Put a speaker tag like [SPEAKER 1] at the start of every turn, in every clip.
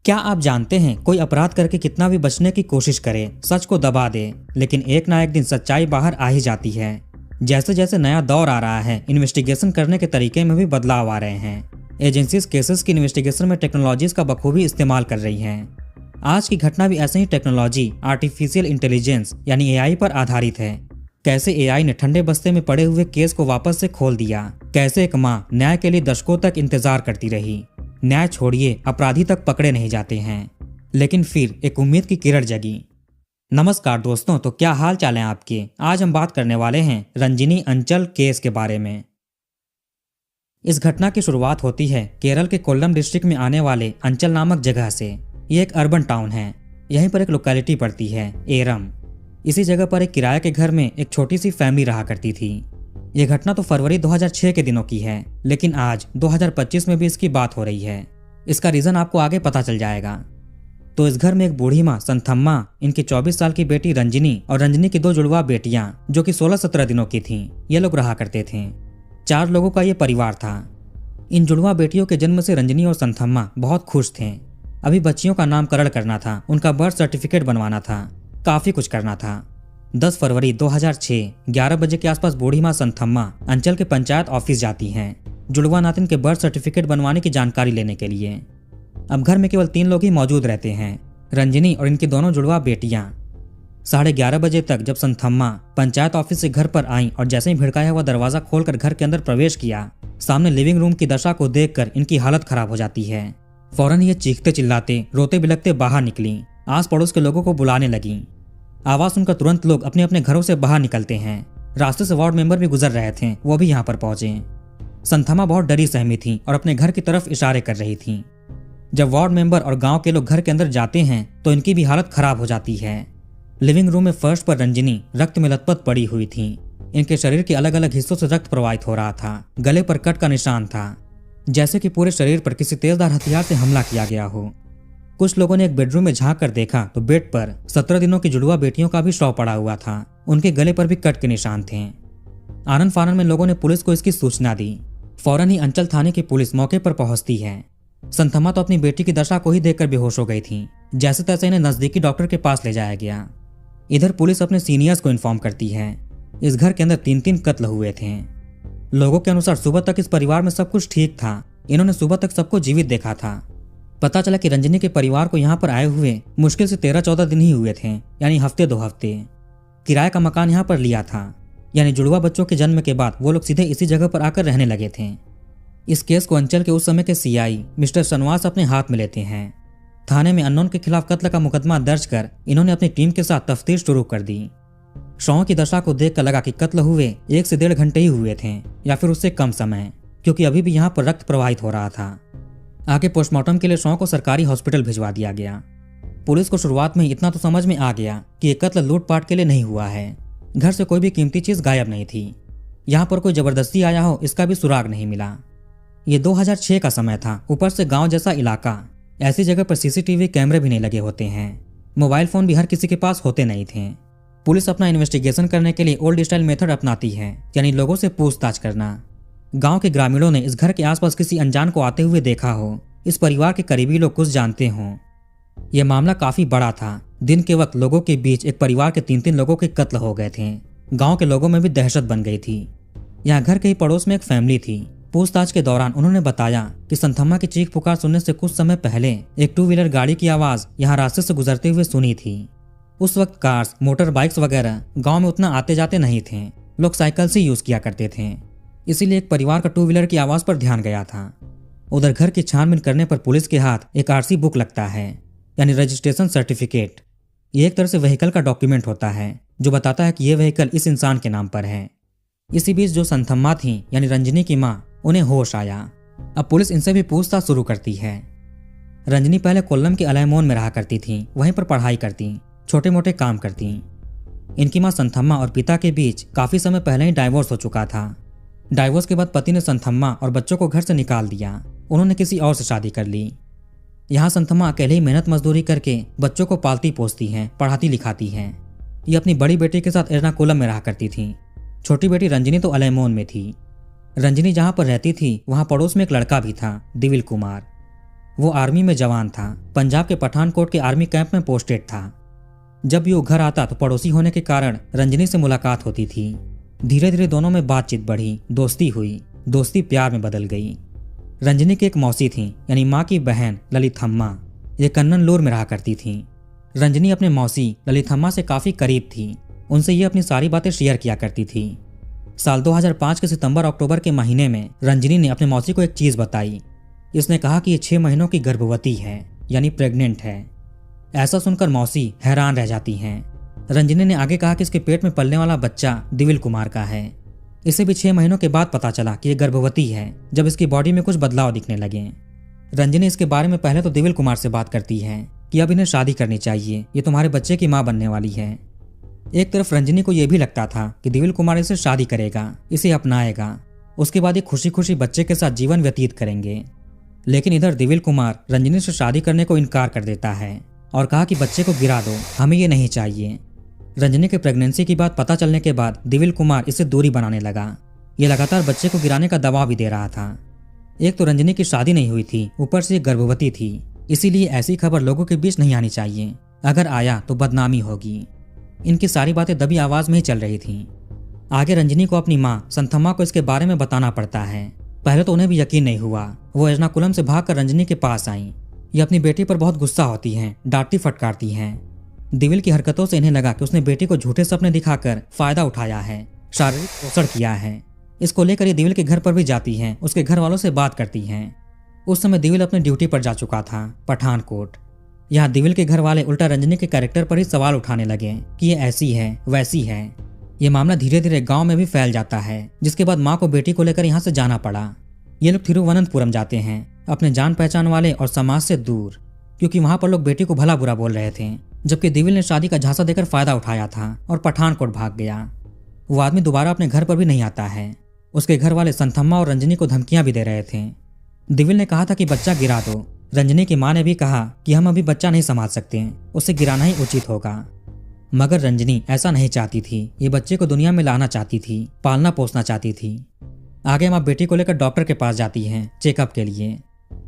[SPEAKER 1] क्या आप जानते हैं कोई अपराध करके कितना भी बचने की कोशिश करे, सच को दबा दे, लेकिन एक ना एक दिन सच्चाई बाहर आ ही जाती है। जैसे जैसे नया दौर आ रहा है, इन्वेस्टिगेशन करने के तरीके में भी बदलाव आ रहे हैं। एजेंसीज केसेस की इन्वेस्टिगेशन में टेक्नोलॉजीज का बखूबी इस्तेमाल कर रही हैं। आज की घटना भी ऐसे ही टेक्नोलॉजी आर्टिफिशियल इंटेलिजेंस यानी एआई पर आधारित है। कैसे एआई ने ठंडे बस्ते में पड़े हुए केस को वापस से खोल दिया, कैसे एक माँ न्याय के लिए दशकों तक इंतजार करती रही। न्याय छोड़िए, अपराधी तक पकड़े नहीं जाते हैं, लेकिन फिर एक उम्मीद की किरण जगी। नमस्कार दोस्तों, तो क्या हाल चाल है आपके। आज हम बात करने वाले हैं रंजनी अंचल केस के बारे में। इस घटना की शुरुआत होती है केरल के कोल्लम डिस्ट्रिक्ट में आने वाले अंचल नामक जगह से। ये एक अर्बन टाउन है। यहीं पर एक लोकेलिटी पड़ती है एरम। इसी जगह पर एक किराए के घर में एक छोटी सी फैमिली रहा करती थी। ये घटना तो फरवरी 2006 के दिनों की है, लेकिन आज 2025 में भी इसकी बात हो रही है। इसका रीजन आपको आगे पता चल जाएगा। तो इस घर में एक बूढ़ी माँ संथम्मा, इनकी 24 साल की बेटी रंजनी और रंजनी की 2 जुड़वा बेटियां जो कि 16-17 दिनों की थीं, ये लोग रहा करते थे। 4 लोगों का ये परिवार था। इन जुड़वा बेटियों के जन्म से रंजनी और संथम्मा बहुत खुश थे। अभी बच्चियों का नामकरण करना था, उनका बर्थ सर्टिफिकेट बनवाना था, काफी कुछ करना था। 10 फरवरी 2006 11 बजे के आसपास बूढ़ी माँ संथम्मा अंचल के पंचायत ऑफिस जाती हैं जुड़वा नातिन के बर्थ सर्टिफिकेट बनवाने की जानकारी लेने के लिए। अब घर में केवल 3 लोग ही मौजूद रहते हैं, रंजनी और इनकी दोनों जुड़वा बेटियां। 11:30 बजे तक जब संथम्मा पंचायत ऑफिस से घर पर आईं और जैसे ही भिड़काया हुआ दरवाजा खोलकर घर के अंदर प्रवेश किया, सामने लिविंग रूम की दशा को देखकर इनकी हालत खराब हो जाती है। फौरन ये चीखते चिल्लाते रोते बिलखते बाहर निकली। आस पड़ोस के लोगों को बुलाने लगी। आवाज सुनकर तुरंत लोग अपने अपने घरों से बाहर निकलते हैं। रास्ते से वार्ड मेंबर भी गुजर रहे थे, वो भी यहाँ पर पहुंचे। संथम्मा बहुत डरी सहमी थी और अपने घर की तरफ इशारे कर रही थी। जब वार्ड मेंबर और गांव के लोग घर के अंदर जाते हैं तो इनकी भी हालत खराब हो जाती है। लिविंग रूम में फर्श पर रंजनी रक्त में लथपथ पड़ी हुई थी। इनके शरीर के अलग अलग हिस्सों से रक्त प्रवाहित हो रहा था। गले पर कट का निशान था, जैसे कि पूरे शरीर पर किसी तेजधार हथियार से हमला किया गया हो। कुछ लोगों ने एक बेडरूम में झांक कर देखा तो बेड पर 17 दिनों की जुड़वा बेटियों का भी शव पड़ा हुआ था। उनके गले पर भी कट के निशान थे। आनन फानन में लोगों ने पुलिस को इसकी सूचना दी। फौरन ही अंचल थाने की पुलिस मौके पर पहुंचती है। संथम्मा तो अपनी बेटी की दशा को ही देखकर बेहोश हो गई थी। जैसे तैसे इन्हें नजदीकी डॉक्टर के पास ले जाया गया। इधर पुलिस अपने सीनियर्स को इन्फॉर्म करती है। इस घर के अंदर 3-3 कत्ल हुए थे। लोगों के अनुसार सुबह तक इस परिवार में सब कुछ ठीक था। इन्होंने सुबह तक सबको जीवित देखा था। पता चला कि रंजनी के परिवार को यहाँ पर आए हुए मुश्किल से 13-14 दिन ही हुए थे, यानी हफ्ते 2 हफ्ते। किराए का मकान यहाँ पर लिया था, यानी जुड़वा बच्चों के जन्म के बाद वो लोग सीधे इसी जगह पर आकर रहने लगे थे। इस केस को अंचल के उस समय के सीआई मिस्टर शनवास अपने हाथ में लेते हैं। थाने में अननोन के खिलाफ कत्ल का मुकदमा दर्ज कर इन्होंने अपनी टीम के साथ तफ्तीश शुरू कर दी। शवों की दशा को देखकर लगा कि कत्ल हुए 1 से 1.5 घंटे ही हुए थे, या फिर उससे कम समय, क्योंकि अभी भी यहाँ पर रक्त प्रवाहित हो रहा था। आगे पोस्टमार्टम के लिए शवों को सरकारी हॉस्पिटल भिजवा दिया गया। पुलिस को शुरुआत में इतना तो समझ में आ गया कि ये कत्ल लूटपाट के लिए नहीं हुआ है। घर से कोई भी कीमती चीज गायब नहीं थी। यहाँ पर कोई जबरदस्ती आया हो इसका भी सुराग नहीं मिला। ये 2006 का समय था, ऊपर से गांव जैसा इलाका। ऐसी जगह पर सीसीटीवी कैमरे भी नहीं लगे होते हैं। मोबाइल फोन भी हर किसी के पास होते नहीं थे। पुलिस अपना इन्वेस्टिगेशन करने के लिए ओल्ड स्टाइल मेथड अपनाती है, यानी लोगों से पूछताछ करना। गांव के ग्रामीणों ने इस घर के आसपास किसी अनजान को आते हुए देखा हो, इस परिवार के करीबी लोग कुछ जानते हों। यह मामला काफी बड़ा था। दिन के वक्त लोगों के बीच एक परिवार के 3-3 लोगों के कत्ल हो गए थे। गांव के लोगों में भी दहशत बन गई थी। यहाँ घर के ही पड़ोस में एक फैमिली थी। पूछताछ के दौरान उन्होंने बताया कि संथम्मा की चीख पुकार सुनने से कुछ समय पहले एक 2 व्हीलर गाड़ी की आवाज यहाँ रास्ते से गुजरते हुए सुनी थी। उस वक्त कार्स, मोटर बाइक्स वगैरह गाँव में उतना आते जाते नहीं थे। लोग साइकिल से यूज किया करते थे, इसीलिए एक परिवार का 2 व्हीलर की आवाज पर ध्यान गया था। उधर घर की छानबीन करने पर पुलिस के हाथ एक आरसी बुक लगता है, यानी रजिस्ट्रेशन सर्टिफिकेट। ये एक तरह से व्हीकल का डॉक्यूमेंट होता है जो बताता है कि यह व्हीकल इस इंसान के नाम पर है। इसी बीच जो संथम्मा थी, यानी रंजनी की माँ, उन्हें होश आया। अब पुलिस इनसे भी पूछताछ शुरू करती है। रंजनी पहले कोल्लम के अलैमोन में रहा करती थी, वहीं पर पढ़ाई करती, छोटे मोटे काम करती। इनकी माँ संथम्मा और पिता के बीच काफी समय पहले ही डाइवोर्स हो चुका था। डाइवोर्स के बाद पति ने संथम्मा और बच्चों को घर से निकाल दिया। उन्होंने किसी और से शादी कर ली। यहाँ संथम्मा अकेले ही मेहनत मजदूरी करके बच्चों को पालती पोसती हैं, पढ़ाती लिखाती हैं। ये अपनी बड़ी बेटी के साथ एर्नाकुलम में रहा करती थी। छोटी बेटी रंजनी तो अलैमोन में थी। रंजनी जहाँ पर रहती थी वहाँ पड़ोस में एक लड़का भी था, दिविल कुमार। वो आर्मी में जवान था, पंजाब के पठानकोट के आर्मी कैंप में पोस्टेड था। जब भी वो घर आता तो पड़ोसी होने के कारण रंजनी से मुलाकात होती थी। धीरे धीरे दोनों में बातचीत बढ़ी, दोस्ती हुई, दोस्ती प्यार में बदल गई। रंजनी की एक मौसी थी, यानी माँ की बहन ललिथम्मा। ये कन्ननलूर में रहा करती थी। रंजनी अपने मौसी ललिथम्मा से काफी करीब थी। उनसे ये अपनी सारी बातें शेयर किया करती थी। साल 2005 के सितंबर-अक्टूबर के महीने में रंजनी ने अपने मौसी को एक चीज बताई। इसने कहा कि ये 6 महीनों की गर्भवती है, यानी प्रेग्नेंट है। ऐसा सुनकर मौसी हैरान रह जाती हैं। रंजनी ने आगे कहा कि इसके पेट में पलने वाला बच्चा दिविल कुमार का है। इसे भी 6 महीनों के बाद पता चला कि ये गर्भवती है, जब इसकी बॉडी में कुछ बदलाव दिखने लगे। रंजनी इसके बारे में पहले तो दिविल कुमार से बात करती है कि अब इन्हें शादी करनी चाहिए, ये तुम्हारे बच्चे की माँ बनने वाली है। एक तरफ रंजनी को यह भी लगता था कि दिविल कुमार इसे शादी करेगा, इसे अपनाएगा, उसके बाद ये खुशी खुशी बच्चे के साथ जीवन व्यतीत करेंगे। लेकिन इधर दिविल कुमार रंजनी से शादी करने को इनकार कर देता है और कहा कि बच्चे को गिरा दो, हमें ये नहीं चाहिए। रंजनी के प्रेगनेंसी की बात पता चलने के बाद दिविल कुमार इससे दूरी बनाने लगा। ये लगातार बच्चे को गिराने का दबाव भी दे रहा था। एक तो रंजनी की शादी नहीं हुई थी, ऊपर से गर्भवती थी, इसीलिए ऐसी खबर लोगों के बीच नहीं आनी चाहिए। अगर आया तो बदनामी होगी। इनकी सारी बातें दबी आवाज में ही चल रही थीं। आगे रंजनी को अपनी माँ संथम्मा को इसके बारे में बताना पड़ता है। पहले तो उन्हें भी यकीन नहीं हुआ। वो एर्नाकुलम से भागकर रंजनी के पास आई। ये अपनी बेटी पर बहुत गुस्सा होती हैं, डांटती फटकारती हैं। दिविल की हरकतों से इन्हें लगा कि उसने बेटी को झूठे सपने दिखाकर फायदा उठाया है, शारीरिक शोषण किया है। इसको लेकर ये दिविल के घर पर भी जाती हैं, उसके घर वालों से बात करती हैं। उस समय दिविल अपने ड्यूटी पर जा चुका था, पठानकोट। यहाँ दिविल के घर वाले उल्टा रंजनी के कैरेक्टर पर ही सवाल उठाने लगे कि ये ऐसी है, वैसी है। ये मामला धीरे धीरे गांव में भी फैल जाता है, जिसके बाद माँ को बेटी को लेकर यहाँ से जाना पड़ा। ये लोग थिरुवनंतपुरम जाते हैं, अपने जान पहचान वाले और समाज से दूर, क्योंकि वहां पर लोग बेटी को भला बुरा बोल रहे थे। जबकि दिविल ने शादी का झांसा देकर फायदा उठाया था और पठानकोट भाग गया। वो आदमी दोबारा अपने घर पर भी नहीं आता है। उसके घर वाले संथम्मा और रंजनी को धमकियां भी दे रहे थे। दिविल ने कहा था कि बच्चा गिरा दो। रंजनी की माँ ने भी कहा कि हम अभी बच्चा नहीं संभाल सकते, उसे गिराना ही उचित होगा। मगर रंजनी ऐसा नहीं चाहती थी। ये बच्चे को दुनिया में लाना चाहती थी, पालना पोसना चाहती थी। आगे माँ बेटी को लेकर डॉक्टर के पास जाती हैं चेकअप के लिए।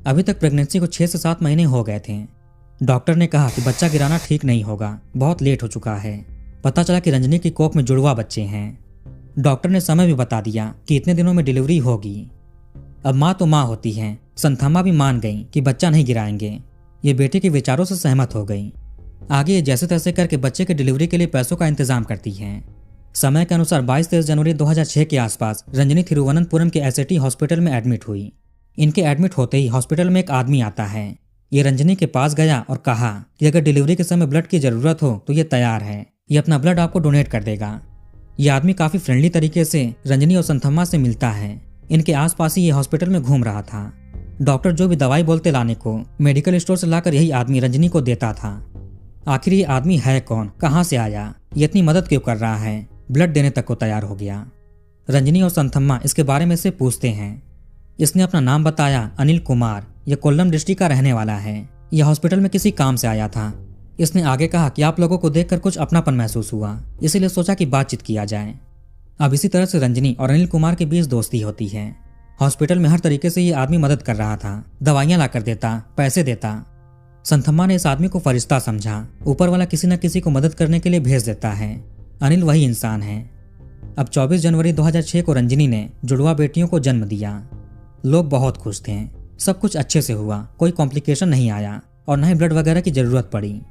[SPEAKER 1] अभी तक प्रेगनेंसी को 6 से 7 महीने हो गए थे। डॉक्टर ने कहा कि बच्चा गिराना ठीक नहीं होगा, बहुत लेट हो चुका है। पता चला कि रंजनी की कोख में जुड़वा बच्चे हैं। डॉक्टर ने समय भी बता दिया कि इतने दिनों में डिलीवरी होगी। अब माँ तो माँ होती हैं। संथम्मा भी मान गई कि बच्चा नहीं गिराएंगे। ये बेटे के विचारों से सहमत हो गई। आगे ये जैसे तैसे करके बच्चे के डिलीवरी के लिए पैसों का इंतजाम करती हैं। समय के अनुसार 22-23 जनवरी 2006 के आसपास रंजनी थिरुवनंतपुरम के एसएटी हॉस्पिटल में एडमिट हुई। इनके एडमिट होते ही हॉस्पिटल में एक आदमी आता है। ये रंजनी के पास गया और कहा कि अगर डिलीवरी के समय ब्लड की जरूरत हो तो ये तैयार है, ये अपना ब्लड आपको डोनेट कर देगा। ये आदमी काफी फ्रेंडली तरीके से रंजनी और संथम्मा से मिलता है। इनके आसपास ही ये हॉस्पिटल में घूम रहा था। डॉक्टर जो भी दवाई बोलते लाने को मेडिकल स्टोर से लाकर यही आदमी रंजनी को देता था। आखिर ये आदमी है कौन, कहाँ से आया, ये इतनी मदद क्यों कर रहा है, ब्लड देने तक को तैयार हो गया। रंजनी और संथम्मा इसके बारे में से पूछते हैं। इसने अपना नाम बताया, अनिल कुमार। यह कोल्लम डिस्ट्रिक्ट का रहने वाला है। यह हॉस्पिटल में किसी काम से आया था। इसने आगे कहा कि आप लोगों को देखकर कुछ अपनापन महसूस हुआ, इसीलिए सोचा कि बातचीत किया जाए। अब इसी तरह से रंजनी और अनिल कुमार के बीच दोस्ती होती है। हॉस्पिटल में हर तरीके से ये आदमी मदद कर रहा था, दवाइयां लाकर देता, पैसे देता। संथम्मा ने इस आदमी को फरिश्ता समझा। ऊपर वाला किसी न किसी को मदद करने के लिए भेज देता है। अनिल वही इंसान है। अब 24 जनवरी 2006 को रंजनी ने जुड़वा बेटियों को जन्म दिया। लोग बहुत खुश थे। सब कुछ अच्छे से हुआ, कोई कॉम्प्लिकेशन नहीं आया और न ही ब्लड वगैरह की जरूरत पड़ी।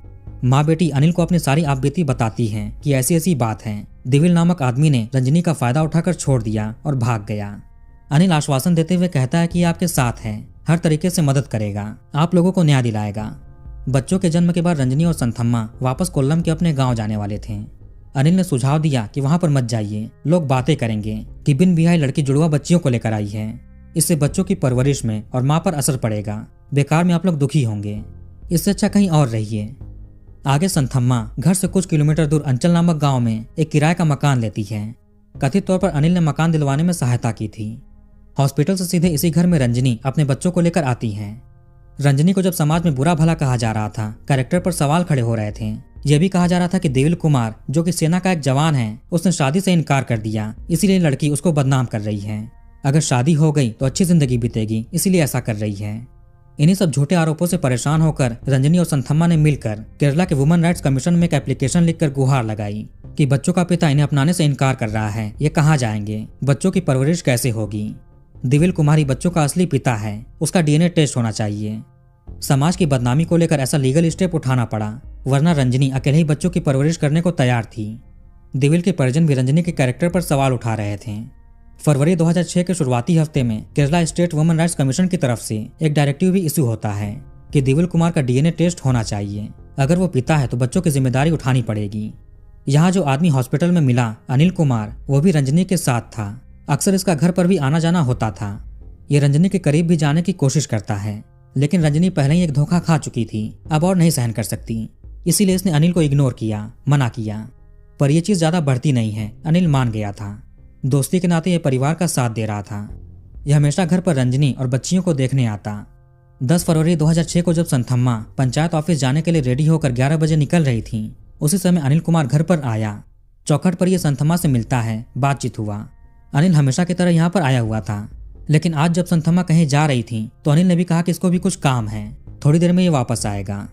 [SPEAKER 1] माँ बेटी अनिल को अपनी सारी आपबीती बताती हैं कि ऐसी ऐसी बात है। दिविल नामक आदमी ने रंजनी का फायदा उठाकर छोड़ दिया और भाग गया। अनिल आश्वासन देते हुए कहता है कि आपके साथ है, हर तरीके से मदद करेगा, आप लोगों को न्याय दिलाएगा। बच्चों के जन्म के बाद रंजनी और संथम्मा वापस कोल्लम के अपने गांव जाने वाले थे। अनिल ने सुझाव दिया कि वहां पर मत जाइए, लोग बातें करेंगे कि बिन ब्याही लड़की जुड़वा बच्चियों को लेकर आई है। इससे बच्चों की परवरिश में और माँ पर असर पड़ेगा, बेकार में आप लोग दुखी होंगे, इससे अच्छा कहीं और रहिए। आगे संथम्मा घर से कुछ किलोमीटर दूर अंचल नामक गांव में एक किराए का मकान लेती है। कथित तौर पर अनिल ने मकान दिलवाने में सहायता की थी। हॉस्पिटल से सीधे इसी घर में रंजनी अपने बच्चों को लेकर आती है। रंजनी को जब समाज में बुरा भला कहा जा रहा था, कैरेक्टर पर सवाल खड़े हो रहे थे। यह भी कहा जा रहा था कि दिविल कुमार जो कि सेना का एक जवान है, उसने शादी से इनकार कर दिया, इसीलिए लड़की उसको बदनाम कर रही है। अगर शादी हो गई तो अच्छी जिंदगी बीतेगी, इसीलिए ऐसा कर रही है। इन्हीं सब झूठे आरोपों से परेशान होकर रंजनी और संथम्मा ने मिलकर केरला के वुमेन राइट्स कमीशन में एक एप्लीकेशन लिखकर गुहार लगाई कि बच्चों का पिता इन्हें अपनाने से इनकार कर रहा है, ये कहाँ जाएंगे, बच्चों की परवरिश कैसे होगी। दिविल कुमार ही बच्चों का असली पिता है, उसका डीएनए टेस्ट होना चाहिए। समाज की बदनामी को लेकर ऐसा लीगल स्टेप उठाना पड़ा, वरना रंजनी अकेले ही बच्चों की परवरिश करने को तैयार थी। दिविल के परिजन भी रंजनी के कैरेक्टर पर सवाल उठा रहे थे। फरवरी 2006 के शुरुआती हफ्ते में Kerala state women rights commission की तरफ से एक डायरेक्टिव भी इशू होता है कि दिविल कुमार का डीएनए टेस्ट होना चाहिए। अगर वो पिता है तो बच्चों की जिम्मेदारी उठानी पड़ेगी। यहाँ जो आदमी हॉस्पिटल में मिला, अनिल कुमार, वो भी रंजनी के साथ था। अक्सर इसका घर पर भी आना जाना होता था। ये रंजनी के करीब भी जाने की कोशिश करता है, लेकिन रंजनी पहले ही एक धोखा खा चुकी थी, अब और नहीं सहन कर सकती। इसीलिए इसने अनिल को इग्नोर किया, मना किया। पर यह चीज ज्यादा बढ़ती नहीं है, अनिल मान गया था। दोस्ती के नाते यह परिवार का साथ दे रहा था। यह हमेशा घर पर रंजनी और बच्चियों को देखने आता। 10 फरवरी 2006 को जब संथम्मा पंचायत ऑफिस जाने के लिए रेडी होकर 11 बजे निकल रही थी, उसी समय अनिल कुमार घर पर आया। चौखट पर यह संथम्मा से मिलता है, बातचीत हुआ। अनिल हमेशा की तरह यहाँ पर आया हुआ था, लेकिन आज जब संथम्मा कहीं जा रही थी तो अनिल ने भी कहा कि इसको भी कुछ काम है, थोड़ी देर में ये वापस आएगा।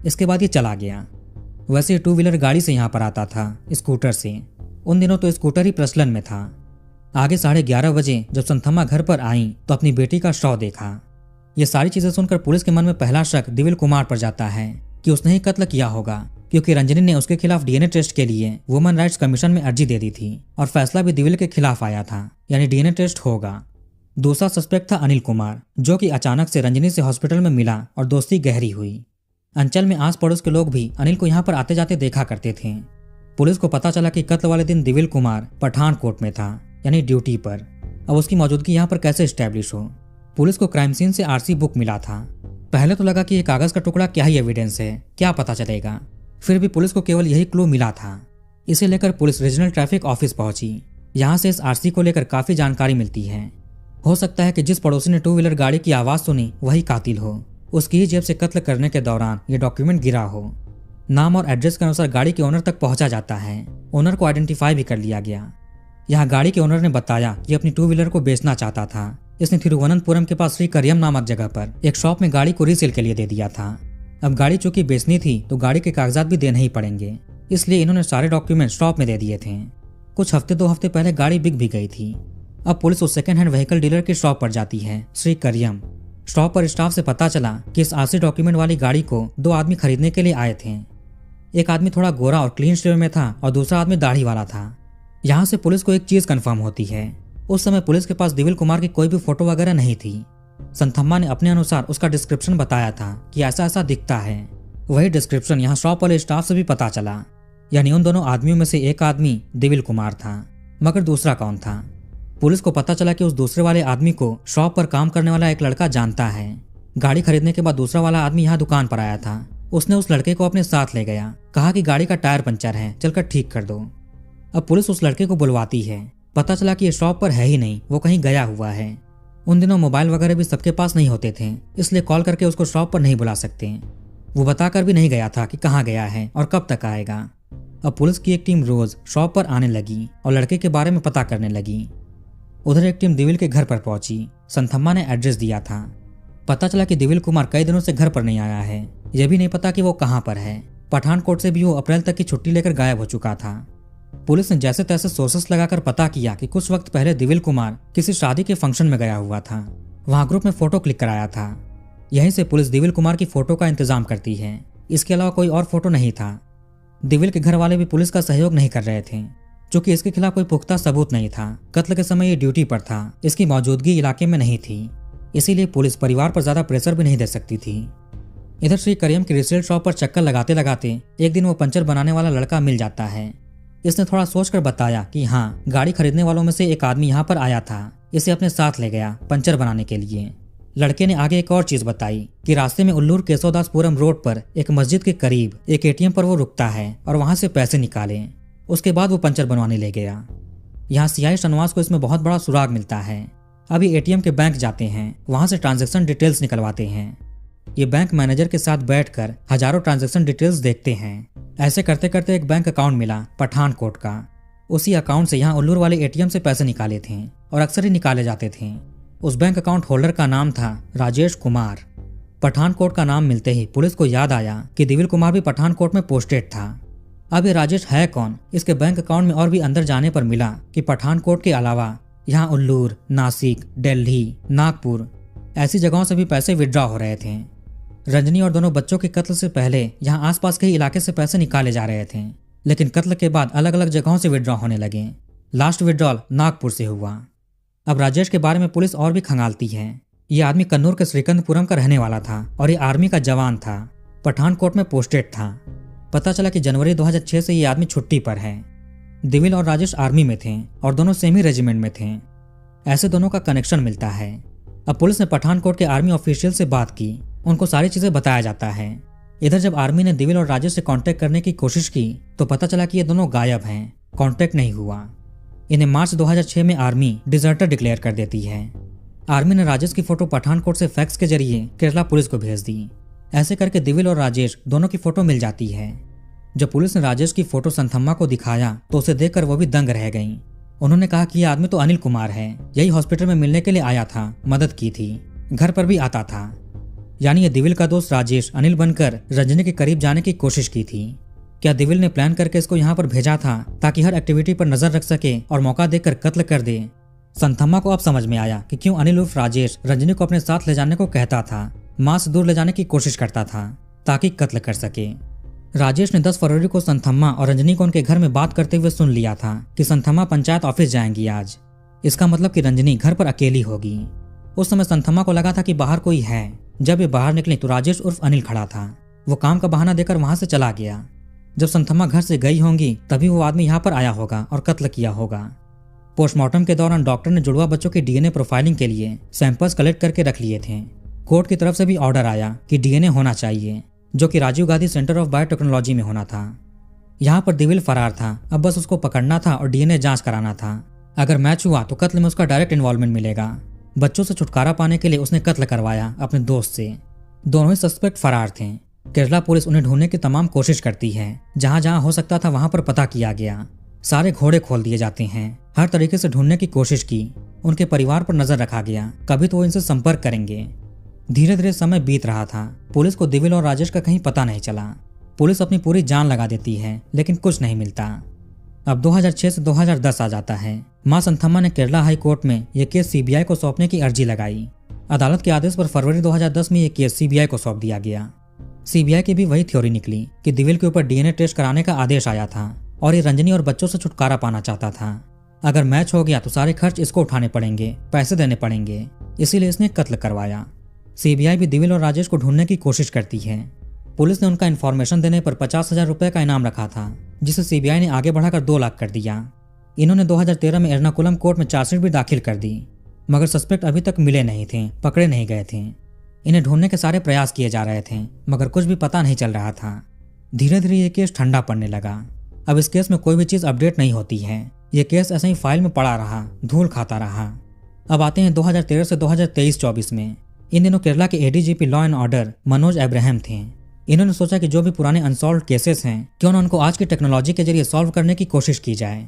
[SPEAKER 1] इसके बाद ये चला गया। वैसे 2 व्हीलर गाड़ी से यहाँ पर आता था, स्कूटर से। उन दिनों तो स्कूटर ही प्रचलन में था। आगे 11:30 बजे जब संथम्मा घर पर आई तो अपनी बेटी का शव देखा। ये सारी चीजें सुनकर पुलिस के मन में पहला शक दिविल कुमार पर जाता है कि उसने ही कत्ल किया होगा, क्योंकि रंजनी ने उसके खिलाफ डीएनए टेस्ट के लिए वुमेन राइट्स कमीशन में अर्जी दे दी थी और फैसला भी दिविल के खिलाफ आया था, यानी डीएनए टेस्ट होगा। दूसरा सस्पेक्ट था अनिल कुमार, जो कि अचानक से रंजनी से हॉस्पिटल में मिला और दोस्ती गहरी हुई। अंचल में आस पड़ोस के लोग भी अनिल को यहाँ पर आते जाते देखा करते थे। पुलिस को पता चला कि कत्ल वाले दिन दिविल कुमार पठानकोट में था, यानी ड्यूटी पर। अब उसकी मौजूदगी यहाँ पर कैसे स्टैब्लिश हो। पुलिस को क्राइम सीन से आरसी बुक मिला था। पहले तो लगा कि ये कागज का टुकड़ा क्या ही एविडेंस है, क्या पता चलेगा। फिर भी पुलिस को केवल यही क्लू मिला था। इसे लेकर पुलिस रीजनल ट्रैफिक ऑफिस पहुंची। यहाँ से इस आरसी को लेकर काफी जानकारी मिलती है। हो सकता है कि जिस पड़ोसी ने 2 व्हीलर गाड़ी की आवाज सुनी वही कातिल हो। उसकी ही जेब से कत्ल करने के दौरान ये डॉक्यूमेंट गिरा हो। नाम और एड्रेस के अनुसार गाड़ी के ओनर तक पहुंचा जाता है। ओनर को आइडेंटिफाई भी कर लिया गया। यहाँ गाड़ी के ओनर ने बताया कि अपनी 2 व्हीलर को बेचना चाहता था। इसने तिरुवनंतपुरम के पास श्री करियम नामक जगह पर एक शॉप में गाड़ी को रीसेल के लिए दे दिया था। अब गाड़ी चूंकि बेचनी थी तो गाड़ी के कागजात भी देने ही पड़ेंगे, इसलिए इन्होंने सारे डॉक्यूमेंट शॉप में दे दिए थे। कुछ हफ्ते 2 हफ्ते पहले गाड़ी बिक भी गई थी। अब पुलिस उस सेकंड हैंड व्हीकल डीलर की शॉप पर जाती है, श्री करियम। शॉप पर स्टाफ से पता चला कि इस आरसी डॉक्यूमेंट वाली गाड़ी को 2 आदमी खरीदने के लिए आए थे। एक आदमी थोड़ा गोरा और क्लीन शेव में था और दूसरा आदमी दाढ़ी वाला था। यहाँ से पुलिस को एक चीज कंफर्म होती है, उस समय पुलिस के पास दिविल कुमार की कोई भी फोटो वगैरह नहीं थी। संथम्मा ने अपने अनुसार उसका डिस्क्रिप्शन बताया था कि ऐसा ऐसा दिखता है। वही डिस्क्रिप्शन यहाँ शॉप वाले स्टाफ से भी पता चला, यानी उन दोनों आदमियों में से एक आदमी दिविल कुमार था, मगर दूसरा कौन था। पुलिस को पता चला कि उस दूसरे वाले आदमी को शॉप पर काम करने वाला एक लड़का जानता है। गाड़ी खरीदने के बाद दूसरा वाला आदमी यहाँ दुकान पर आया था। उसने उस लड़के को अपने साथ ले गया, कहा कि गाड़ी का टायर पंचर है, चलकर ठीक कर दो। अब पुलिस उस लड़के को बुलवाती है। पता चला कि ये शॉप पर है ही नहीं, वो कहीं गया हुआ है। उन दिनों मोबाइल वगैरह भी सबके पास नहीं होते थे, इसलिए कॉल करके उसको शॉप पर नहीं बुला सकते। वो बताकर भी नहीं गया था कि कहाँ गया है और कब तक आएगा। अब पुलिस की एक टीम रोज शॉप पर आने लगी और लड़के के बारे में पता करने लगी। उधर एक टीम दिविल के घर पर पहुंची। संथम्मा ने एड्रेस दिया था। पता चला कि दिविल कुमार कई दिनों से घर पर नहीं आया है। यह भी नहीं पता कि वो कहाँ पर है। पठानकोट से भी वो अप्रैल तक की छुट्टी लेकर गायब हो चुका था। पुलिस ने जैसे तैसे सोर्सेस लगाकर पता किया कि कुछ वक्त पहले दिविल कुमार किसी शादी के फंक्शन में गया हुआ था। वहां ग्रुप में फोटो क्लिक कराया था। यहीं से पुलिस दिविल कुमार की फोटो का इंतजाम करती है। इसके अलावा कोई और फोटो नहीं था। दिविल के घर वाले भी पुलिस का सहयोग नहीं कर रहे थे, क्योंकि इसके खिलाफ कोई पुख्ता सबूत नहीं था। कत्ल के समय ये ड्यूटी पर था, इसकी मौजूदगी इलाके में नहीं थी, इसीलिए पुलिस परिवार पर ज्यादा प्रेशर भी नहीं दे सकती थी। इधर श्री करियम की रिसेल शॉप पर चक्कर लगाते लगाते एक दिन वो पंचर बनाने वाला लड़का मिल जाता है। इसने थोड़ा सोचकर बताया कि हाँ, गाड़ी खरीदने वालों में से एक आदमी यहाँ पर आया था, इसे अपने साथ ले गया पंचर बनाने के लिए। लड़के ने आगे एक और चीज बताई कि रास्ते में उल्लूर केशवदासपुरम रोड पर एक मस्जिद के करीब एक एटीएम पर वो रुकता है और वहां से पैसे निकाले। उसके बाद वो पंचर बनवाने ले गया। यहाँ सीआई शनवास को इसमें बहुत बड़ा सुराग मिलता है। अभी एटीएम के बैंक जाते हैं, वहां से ट्रांजैक्शन डिटेल्स निकलवाते हैं। ये बैंक मैनेजर के साथ बैठकर हजारों ट्रांजैक्शन डिटेल्स देखते हैं। ऐसे करते करते एक बैंक अकाउंट मिला पठानकोट का। उसी अकाउंट से यहाँ उल्लूर वाले एटीएम से पैसे निकाले थे और अक्सर ही निकाले जाते थे। उस बैंक अकाउंट होल्डर का नाम था राजेश कुमार। पठानकोट का नाम मिलते ही पुलिस को याद आया कि दिविल कुमार भी पठानकोट में पोस्टेड था। अब ये राजेश है कौन? इसके बैंक अकाउंट में और भी अंदर जाने पर मिला कि पठानकोट के अलावा यहाँ उल्लूर, नासिक, दिल्ली, नागपुर ऐसी जगहों से भी पैसे विड्रॉ हो रहे थे। रंजनी और दोनों बच्चों के कत्ल से पहले यहाँ आसपास के ही इलाके से पैसे निकाले जा रहे थे, लेकिन कत्ल के बाद अलग अलग जगहों से विड्रॉ होने लगे। लास्ट विड्रॉल नागपुर से हुआ। अब राजेश के बारे में पुलिस और भी खंगालती है। ये आदमी कन्नूर के श्रीकंदपुरम का रहने वाला था और ये आर्मी का जवान था, पठानकोट में पोस्टेड था। पता चला कि जनवरी 2006 से ये आदमी छुट्टी पर है। दिविल और राजेश आर्मी में थे और दोनों सेम ही रेजिमेंट में थे। ऐसे दोनों का कनेक्शन मिलता है। अब पुलिस ने पठानकोट के आर्मी ऑफिशियल से बात की, उनको सारी चीजें बताया जाता है। इधर जब आर्मी ने दिविल और राजेश से कांटेक्ट करने की कोशिश की तो पता चला कि ये दोनों गायब हैं, कांटेक्ट नहीं हुआ। इन्हें मार्च 2006 में आर्मी डिजर्टर डिक्लेयर कर देती है। आर्मी ने राजेश की फोटो पठानकोट से फैक्स के जरिए केरला पुलिस को भेज दी। ऐसे करके दिविल और राजेश दोनों की फोटो मिल जाती है। जब पुलिस ने राजेश की फोटो संथम्मा को दिखाया तो उसे देखकर वो भी दंग रह गईं। उन्होंने कहा कि यह आदमी तो अनिल कुमार है, यही हॉस्पिटल में मिलने के लिए आया था, मदद की थी, घर पर भी आता था। यानी ये दिविल का दोस्त राजेश अनिल बनकर रंजनी के करीब जाने की कोशिश की थी। क्या दिविल ने प्लान करके इसको यहाँ पर भेजा था ताकि हर एक्टिविटी पर नजर रख सके और मौका देकर कत्ल कर दे? संथम्मा को अब समझ में आया कि क्यों अनिल उर्फ राजेश रंजनी को अपने साथ ले जाने को कहता था, मां से दूर ले जाने की कोशिश करता था ताकि कत्ल कर सके। राजेश ने 10 फरवरी को संथम्मा और रंजनी को उनके घर में बात करते हुए सुन लिया था कि संथम्मा पंचायत ऑफिस जाएंगी आज। इसका मतलब कि रंजनी घर पर अकेली होगी। उस समय संथम्मा को लगा था कि बाहर कोई है। जब ये बाहर निकली तो राजेश उर्फ अनिल खड़ा था। वो काम का बहाना देकर वहां से चला गया। जब संथम्मा घर से गई होंगी तभी वो आदमी यहाँ पर आया होगा और कत्ल किया होगा। पोस्टमार्टम के दौरान डॉक्टर ने जुड़वा बच्चों की डीएनए प्रोफाइलिंग के लिए सैंपल्स कलेक्ट करके रख लिए थे। कोर्ट की तरफ से भी ऑर्डर आया कि डीएनए होना चाहिए, जो कि Rajiv Gandhi centre of biotechnology में होना था। यहाँ पर दिविल फरार था, अब बस उसको पकड़ना था और डीएनए जांच कराना था। अगर मैच हुआ तो कत्ल में उसका डायरेक्ट इन्वॉल्वमेंट मिलेगा। बच्चों से छुटकारा पाने के लिए उसने कत्ल करवाया अपने दोस्त से। दोनों ही सस्पेक्ट फरार थे। केरला पुलिस उन्हें ढूंढने की तमाम कोशिश करती है। जहां जहां हो सकता था वहां पर पता किया गया। सारे घोड़े खोल दिए जाते हैं। हर तरीके से ढूंढने की कोशिश की। उनके परिवार पर नजर रखा गया, कभी तो वो इनसे संपर्क करेंगे। धीरे धीरे समय बीत रहा था। पुलिस को दिविल और राजेश का कहीं पता नहीं चला। पुलिस अपनी पूरी जान लगा देती है लेकिन कुछ नहीं मिलता। अब 2006 से 2010 आ जाता है। मां संथम्मा ने केरला हाई कोर्ट में यह केस सीबीआई को सौंपने की अर्जी लगाई। अदालत के आदेश पर फरवरी 2010 में यह केस सीबीआई को सौंप दिया गया। सीबीआई की भी वही थ्योरी निकली कि दिविल के ऊपर डीएनए टेस्ट कराने का आदेश आया था और ये रंजनी और बच्चों से छुटकारा पाना चाहता था। अगर मैच हो गया तो सारे खर्च इसको उठाने पड़ेंगे, पैसे देने पड़ेंगे, इसीलिए इसने कत्ल करवाया। सीबीआई भी दिविल और राजेश को ढूंढने की कोशिश करती है। पुलिस ने उनका इन्फॉर्मेशन देने पर 50,000 रुपए का इनाम रखा था, जिसे सीबीआई ने आगे बढ़ाकर 2 लाख कर दिया। इन्होंने 2013 में एर्नाकुलम कोर्ट में चार्जशीट भी दाखिल कर दी, मगर सस्पेक्ट अभी तक मिले नहीं थे, पकड़े नहीं गए थे। इन्हें ढूंढने के सारे प्रयास किए जा रहे थे, मगर कुछ भी पता नहीं चल रहा था। धीरे धीरे ये केस ठंडा पड़ने लगा। अब इस केस में कोई भी चीज अपडेट नहीं होती है। ये केस ऐसे ही फाइल में पड़ा रहा, धूल खाता रहा। अब आते हैं 2013 से 2023-24 में। इन दिनों केरला के ADGP law and order Manoj Abraham थे। इन्होंने सोचा कि जो भी पुराने अनसॉल्व्ड केसेस हैं, क्यों न उनको आज की टेक्नोलॉजी के जरिए सॉल्व करने की कोशिश की जाए।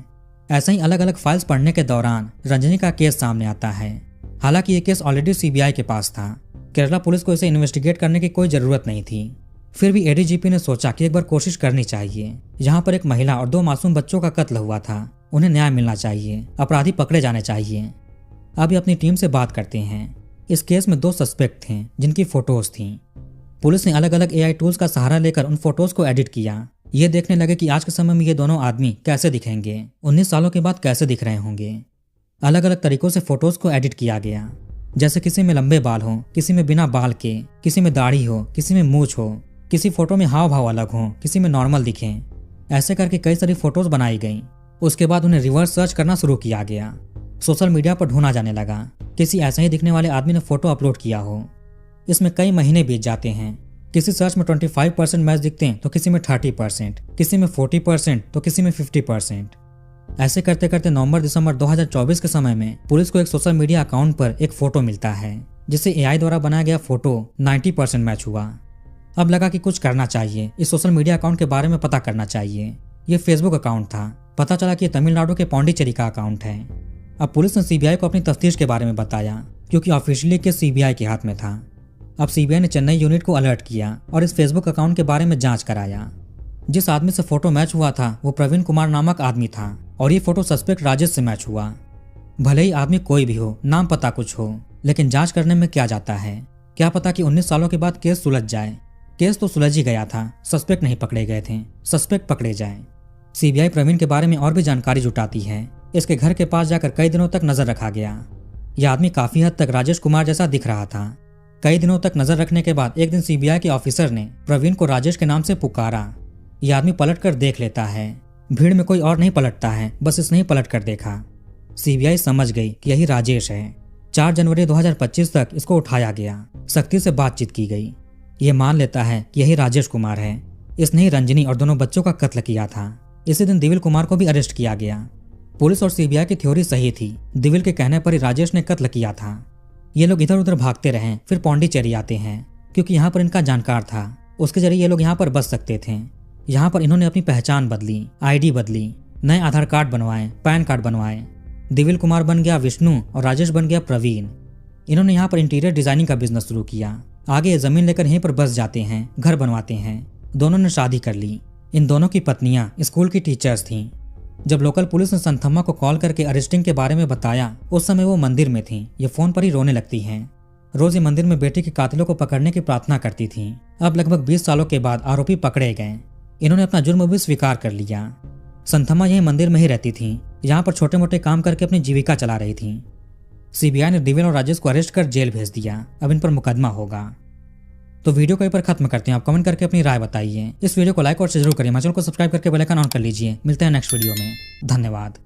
[SPEAKER 1] ऐसे ही अलग अलग फाइल्स पढ़ने के दौरान रंजनी का केस सामने आता है। हालांकि ये केस ऑलरेडी सीबीआई के पास था। केरला पुलिस को इसे इन्वेस्टिगेट करने की कोई जरूरत नहीं थी। फिर भी एडीजीपी ने सोचा कि एक बार कोशिश करनी चाहिए। यहाँ पर एक महिला और 2 मासूम बच्चों का कत्ल हुआ था, उन्हें न्याय मिलना चाहिए, अपराधी पकड़े जाने चाहिए। अब ये अपनी टीम से बात करते हैं। इस केस में 2 सस्पेक्ट थे जिनकी फोटोज थी। पुलिस ने अलग अलग एआई टूल्स का सहारा लेकर उन फोटोज को एडिट किया। ये देखने लगे कि आज के समय में ये दोनों आदमी कैसे दिखेंगे, 19 सालों के बाद कैसे दिख रहे होंगे। अलग अलग तरीकों से फोटोज को एडिट किया गया, जैसे किसी में लंबे बाल हो, किसी में बिना बाल के, किसी में दाढ़ी हो, किसी में मूंछ हो, किसी फोटो में हाव भाव अलग हो, किसी में नॉर्मल दिखे। ऐसे करके कई सारी फोटोज बनाई गई। उसके बाद उन्हें रिवर्स सर्च करना शुरू किया गया। सोशल मीडिया पर ढूंढा जाने लगा किसी ऐसे ही दिखने वाले आदमी ने फोटो अपलोड किया हो। इसमें कई महीने बीत जाते हैं। किसी सर्च में 25% मैच दिखते हैं तो किसी में 30%, किसी में 40% तो किसी में 50%। ऐसे करते करते नवंबर-दिसंबर 2024 के समय में पुलिस को एक सोशल मीडिया अकाउंट पर एक फोटो मिलता है, जिसे एआई द्वारा बनाया गया फोटो 90% मैच हुआ। अब लगा कि कुछ करना चाहिए, इस सोशल मीडिया अकाउंट के बारे में पता करना चाहिए। ये फेसबुक अकाउंट था। पता चला कि ये तमिलनाडु के पौंडीचेरी का अकाउंट है। अब पुलिस ने सीबीआई को अपनी तफ्तीश के बारे में बताया, क्योंकि ऑफिशियली केस सीबीआई के हाथ में था। अब सीबीआई ने चेन्नई यूनिट को अलर्ट किया और इस फेसबुक अकाउंट के बारे में जांच कराया। जिस आदमी से फोटो मैच हुआ था वो प्रवीण कुमार नामक आदमी था और ये फोटो सस्पेक्ट राजेश से मैच हुआ। भले ही आदमी कोई भी हो, नाम पता कुछ हो, लेकिन जांच करने में क्या जाता है। क्या पता कि 19 सालों के बाद केस सुलझ जाए। केस तो सुलझ ही गया था, सस्पेक्ट नहीं पकड़े गए थे, सस्पेक्ट पकड़े जाए। सीबीआई प्रवीण के बारे में और भी जानकारी जुटाती है। इसके घर के पास जाकर कई दिनों तक नजर रखा गया। यह आदमी काफी हद तक राजेश कुमार जैसा दिख रहा था। कई दिनों तक नजर रखने के बाद एक दिन सीबीआई के ऑफिसर ने प्रवीण को राजेश के नाम से पुकारा। यह आदमी पलट कर देख लेता है। भीड़ में कोई और नहीं पलटता है, बस इसने ही पलट कर देखा। सीबीआई समझ गई कि यही राजेश है। 4 जनवरी 2025 तक इसको उठाया गया, सख्ती से बातचीत की गई। ये मान लेता है कि यही राजेश कुमार है। इसने ही रंजनी और दोनों बच्चों का कत्ल किया था। इसी दिन दिविल कुमार को भी अरेस्ट किया गया। पुलिस और सीबीआई की थ्योरी सही थी। दिविल के कहने पर ही राजेश ने कत्ल किया था। ये लोग इधर उधर भागते रहे, फिर पौंडीचेरी आते हैं क्योंकि यहाँ पर इनका जानकार था। उसके जरिए ये लोग यहाँ पर बच सकते थे। यहाँ पर इन्होंने अपनी पहचान बदली, आईडी बदली, नए आधार कार्ड बनवाए, पैन कार्ड बनवाए। दिविल कुमार बन गया विष्णु और राजेश बन गया प्रवीण। इन्होंने यहाँ पर इंटीरियर डिजाइनिंग का बिजनेस शुरू किया। आगे ये जमीन लेकर यहीं पर बस जाते हैं, घर बनवाते हैं। दोनों ने शादी कर ली। इन दोनों की पत्नियां स्कूल की टीचर्स थीं। जब लोकल पुलिस ने संथम्मा को कॉल करके अरेस्टिंग के बारे में बताया, उस समय वो मंदिर में थीं। ये फोन पर ही रोने लगती हैं। रोज ये मंदिर में बेटे के कातिलों को पकड़ने की प्रार्थना करती थीं। अब लगभग 20 सालों के बाद आरोपी पकड़े गए। इन्होंने अपना जुर्म भी स्वीकार कर लिया। संथम्मा यही मंदिर में ही रहती थीं। यहाँ पर छोटे मोटे काम करके अपनी जीविका चला रही थीं। सीबीआई ने दिविल और राजेश को अरेस्ट कर जेल भेज दिया। अब इन पर मुकदमा होगा। तो वीडियो को यहीं पर खत्म करते हैं। आप कमेंट करके अपनी राय बताइए। इस वीडियो को लाइक और शेयर जरूर करिए। हमारे चैनल को सब्सक्राइब करके बेल आइकन ऑन कर लीजिए। मिलते हैं नेक्स्ट वीडियो में। धन्यवाद।